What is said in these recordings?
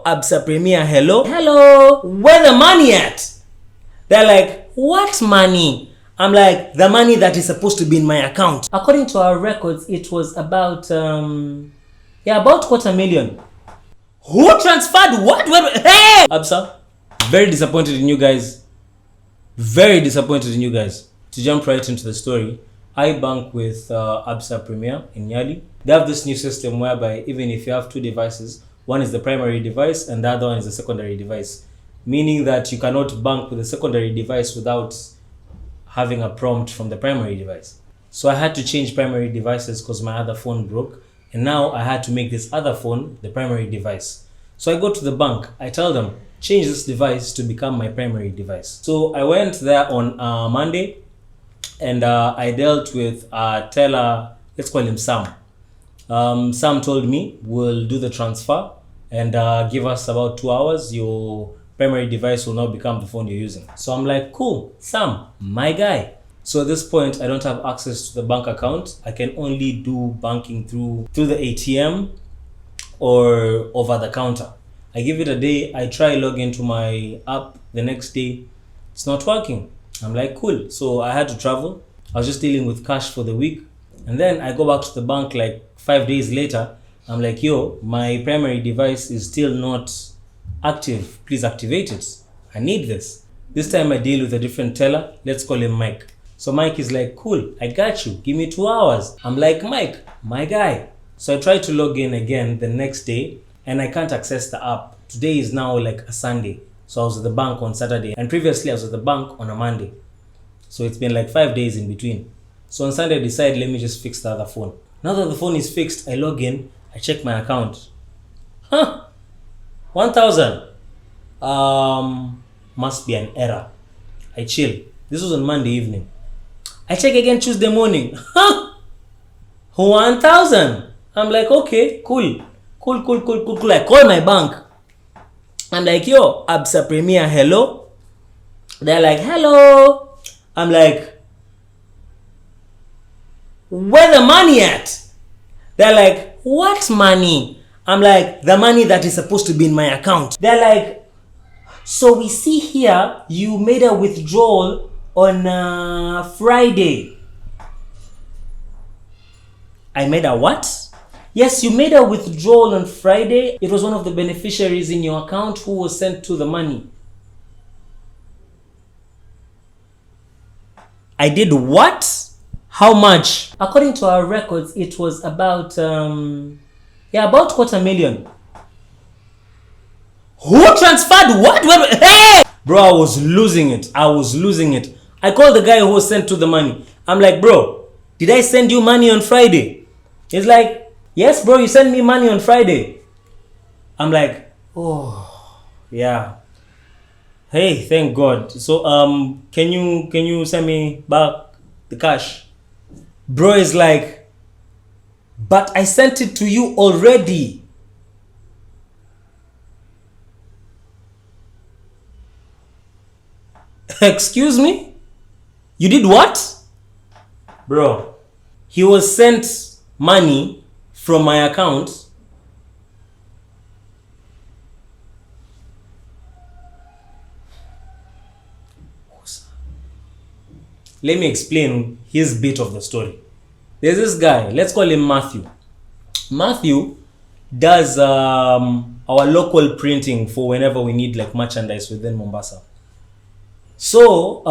ABSA Premier, hello, where the money at? They're like, what money? I'm like, the money that is supposed to be in my account. According to our records, it was about about $250,000. Who transferred what? Hey! ABSA, very disappointed in you guys. Very disappointed in you guys. To jump right into the story, I bank with ABSA Premier in Nyali. They have this new system whereby even if you have two devices, one is the primary device and the other one is the secondary device. Meaning that you cannot bank with the secondary device without having a prompt from the primary device. So I had to change primary devices because my other phone broke. And now I had to make this other phone the primary device. So I go to the bank. I tell them, change this device to become my primary device. So I went there on Monday. And I dealt with a teller, let's call him Sam. Sam told me we'll do the transfer and give us about 2 hours. Your primary device will now become the phone you're using. So I'm like, cool, Sam, my guy. So at this point, I don't have access to the bank account. I can only do banking through the ATM or over the counter. I give it a day. I try log into my app the next day. It's not working. I'm like, cool. So I had to travel. I was just dealing with cash for the week. And then I go back to the bank like 5 days later. I'm like, yo, my primary device is still not active. Please activate it. I need this. This time I deal with a different teller. Let's call him Mike. So Mike is like, cool, I got you. Give me 2 hours. I'm like, Mike, my guy. So I try to log in again the next day and I can't access the app. Today is now like a Sunday. So I was at the bank on Saturday and previously I was at the bank on a Monday. So it's been like 5 days in between. So on Sunday I decided, let me just fix the other phone. Now that the phone is fixed, I log in, I check my account. 1,000. Must be an error. I chill. This was on Monday evening. I check again Tuesday morning. 1,000. I'm like, okay, cool. I call my bank. I'm like, yo, ABSA Premier, hello. They're like, hello. I'm like, where the money at? They're like, what money? I'm like, the money that is supposed to be in my account. They're like, so we see here you made a withdrawal on Friday. I made a what? Yes, you made a withdrawal on Friday. It was one of the beneficiaries in your account who was sent to the money. I did what? How much? According to our records, it was about about $250,000. Who transferred what? Hey! Bro, I was losing it. I called the guy who was sent to the money. I'm like, bro, did I send you money on Friday? He's like, yes, bro, you sent me money on Friday. I'm like, oh, yeah. Hey, thank God. So, can you send me back the cash? Bro is like, but I sent it to you already. Excuse me? You did what? Bro, he was sent money from my account. Let me explain his bit of the story. There's this guy, let's call him Matthew. Matthew does our local printing for whenever we need like merchandise within Mombasa. So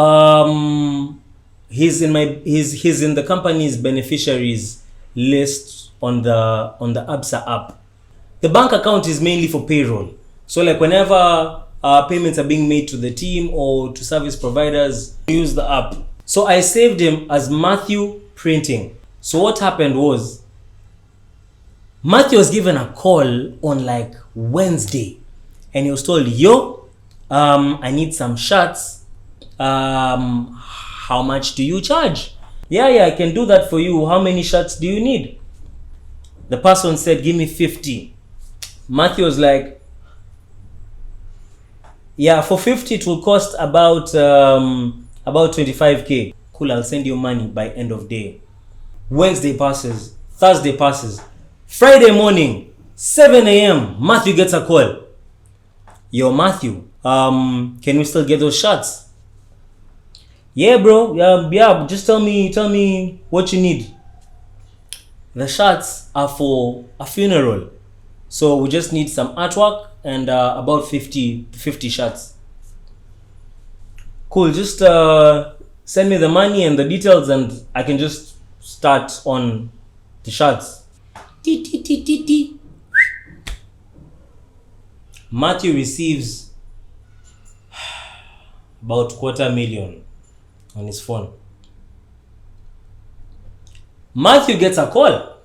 he's in the company's beneficiaries list on the ABSA app. The bank account is mainly for payroll. So like whenever payments are being made to the team or to service providers, use the app. So I saved him as Matthew Printing. So what happened was, Matthew was given a call on like Wednesday and he was told, yo, I need some shirts. How much do you charge? Yeah, I can do that for you. How many shirts do you need? The person said, give me 50. Matthew was like, yeah, for 50 it will cost about 25k. Cool, I'll send you money by end of day. Wednesday passes, Thursday passes, Friday morning, 7 a.m. Matthew gets a call. Yo, Matthew, can we still get those shots? Yeah, bro. Yeah. Just tell me what you need. The shots are for a funeral, so we just need some artwork and about 50 shots. Cool. Just send me the money and the details, and I can just start on the shots. Matthew receives about $250,000 on his phone. Matthew gets a call.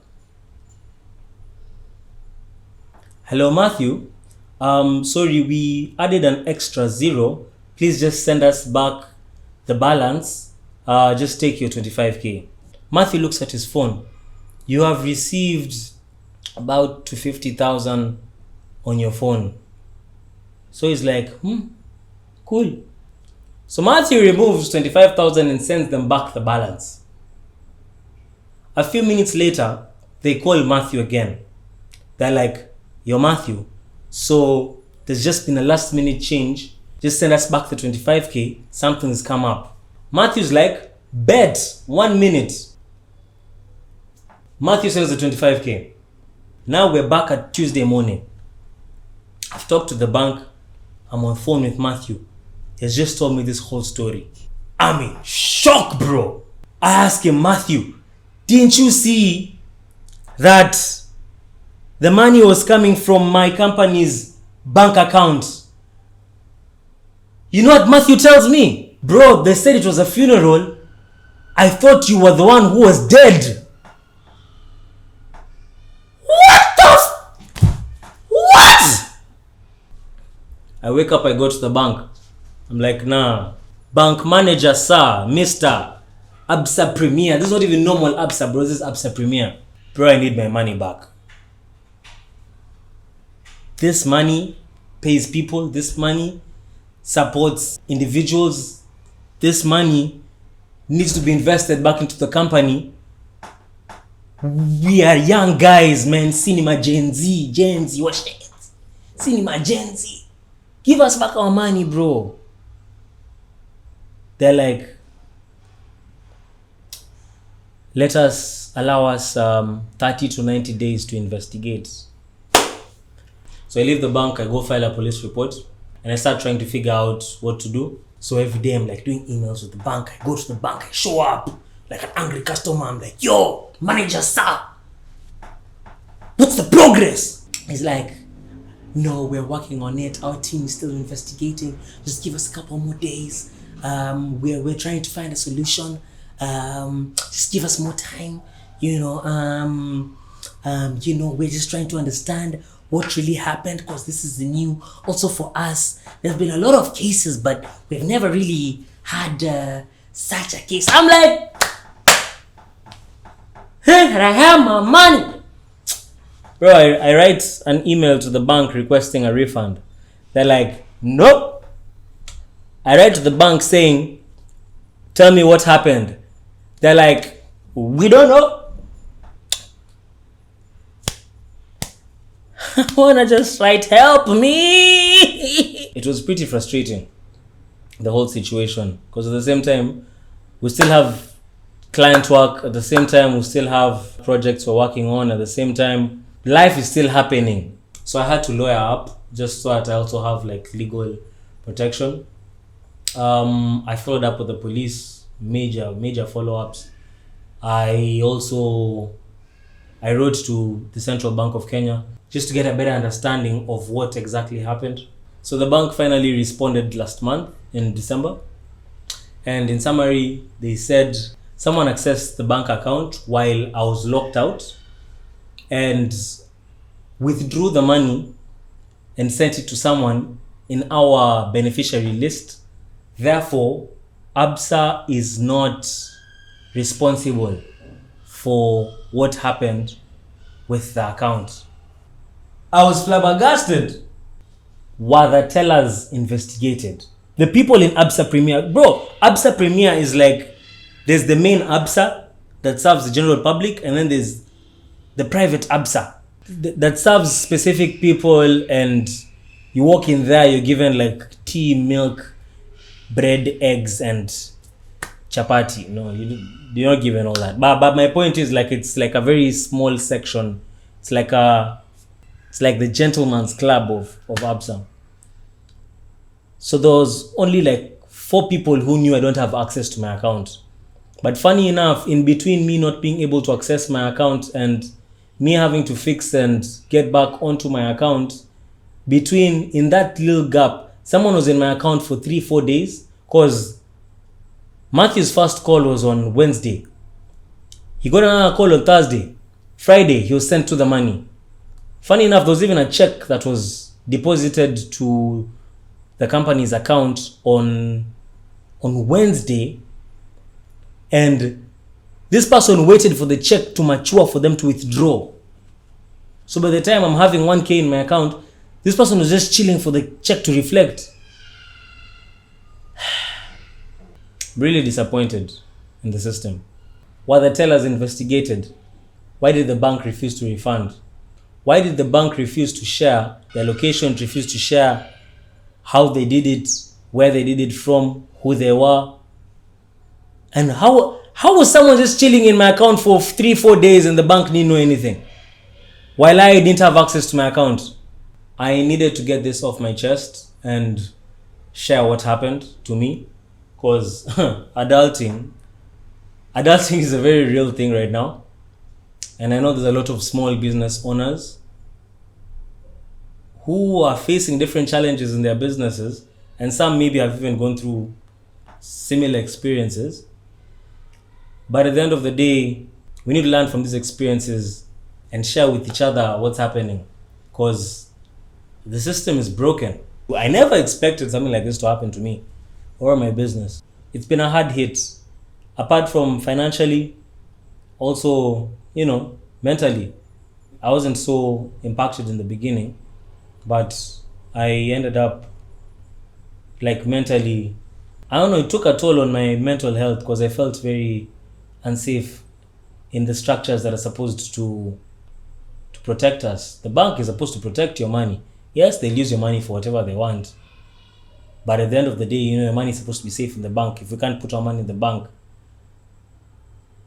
Hello, Matthew. Sorry, we added an extra zero. Please just send us back the balance. Just take your $25,000. Matthew looks at his phone. You have received about $250,000 on your phone. So he's like, cool. So Matthew removes $25,000 and sends them back the balance. A few minutes later, they call Matthew again. They're like, yo, Matthew, so there's just been a last minute change. Just send us back the $25,000. Something's come up. Matthew's like, bet 1 minute. Matthew sends the $25,000. Now we're back at Tuesday morning. I've talked to the bank. I'm on phone with Matthew. He's just told me this whole story. I'm in shock, bro. I asked him, Matthew, didn't you see that the money was coming from my company's bank account? You know what Matthew tells me? Bro, they said it was a funeral. I thought you were the one who was dead. What? I wake up, I go to the bank. I'm like, nah. Bank manager, sir, Mr. ABSA Premier. This is not even normal ABSA, bro. This is ABSA Premier. Bro, I need my money back. This money pays people. This money supports individuals. This money needs to be invested back into the company. We are young guys, man. Cinema Gen Z, watch it. Cinema Gen Z. Give us back our money, bro. They're like, allow us 30 to 90 days to investigate. So I leave the bank, I go file a police report, and I start trying to figure out what to do. So every day I'm like doing emails with the bank. I go to the bank, I show up like an angry customer. I'm like, yo, manager, sir, what's the progress? He's like, no, we're working on it. Our team is still investigating. Just give us a couple more days. We're trying to find a solution. Just give us more time. We're just trying to understand what really happened, because this is new also for us. There's been a lot of cases, but we've never really had such a case. I'm like, hey, I have my money. Bro, I write an email to the bank requesting a refund. They're like, nope. I write to the bank saying, tell me what happened. They're like, we don't know. I wanna just write, help me. It was pretty frustrating, the whole situation, because at the same time, we still have client work. At the same time, we still have projects we're working on. At the same time, life is still happening. So I had to lawyer up just so that I also have like legal protection. I followed up with the police, major follow-ups. I wrote to the Central Bank of Kenya just to get a better understanding of what exactly happened. So the bank finally responded last month in December. And in summary, they said someone accessed the bank account while I was locked out and withdrew the money and sent it to someone in our beneficiary list. Therefore, ABSA is not responsible for what happened with the account. I was flabbergasted. Were the tellers investigated? The people in ABSA Premier, bro, ABSA Premier is like, there's the main ABSA that serves the general public, and then there's the private ABSA that serves specific people and You walk in there, you're given like tea, milk, bread, eggs, and chapati. No, you're not given all that. But my point is, like, it's like a very small section. It's like the gentleman's club of ABSA. So there was only like 4 people who knew I don't have access to my account. But funny enough, in between me not being able to access my account and me having to fix and get back onto my account, in that little gap, someone was in my account for 3-4 days, because Matthew's first call was on Wednesday. He got another call on Thursday. Friday, he was sent to the money. Funny enough, there was even a check that was deposited to the company's account on Wednesday, and this person waited for the check to mature for them to withdraw. So by the time I'm having 1K in my account, this person was just chilling for the check to reflect. Really disappointed in the system. While the tellers investigated, why did the bank refuse to refund? Why did the bank refuse to share their location, refuse to share how they did it, where they did it from, who they were? And how was someone just chilling in my account for 3-4 days and the bank didn't know anything, while I didn't have access to my account? I needed to get this off my chest and share what happened to me, because adulting is a very real thing right now. And I know there's a lot of small business owners who are facing different challenges in their businesses, and some maybe have even gone through similar experiences. But at the end of the day, we need to learn from these experiences and share with each other what's happening, because the system is broken. I never expected something like this to happen to me or my business. It's been a hard hit, apart from financially, also, mentally. I wasn't so impacted in the beginning, but I ended up like mentally, I don't know, it took a toll on my mental health, because I felt very unsafe in the structures that are supposed to protect us. The bank is supposed to protect your money. Yes, they'll use your money for whatever they want, but at the end of the day, your money is supposed to be safe in the bank. If we can't put our money in the bank,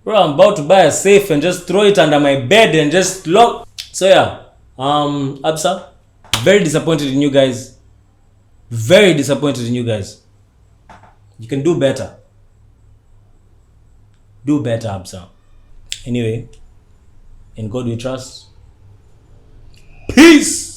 bro, I'm about to buy a safe and just throw it under my bed and just lock. So yeah, ABSA, very disappointed in you guys. Very disappointed in you guys. You can do better. Do better, ABSA. Anyway, in God we trust. Peace.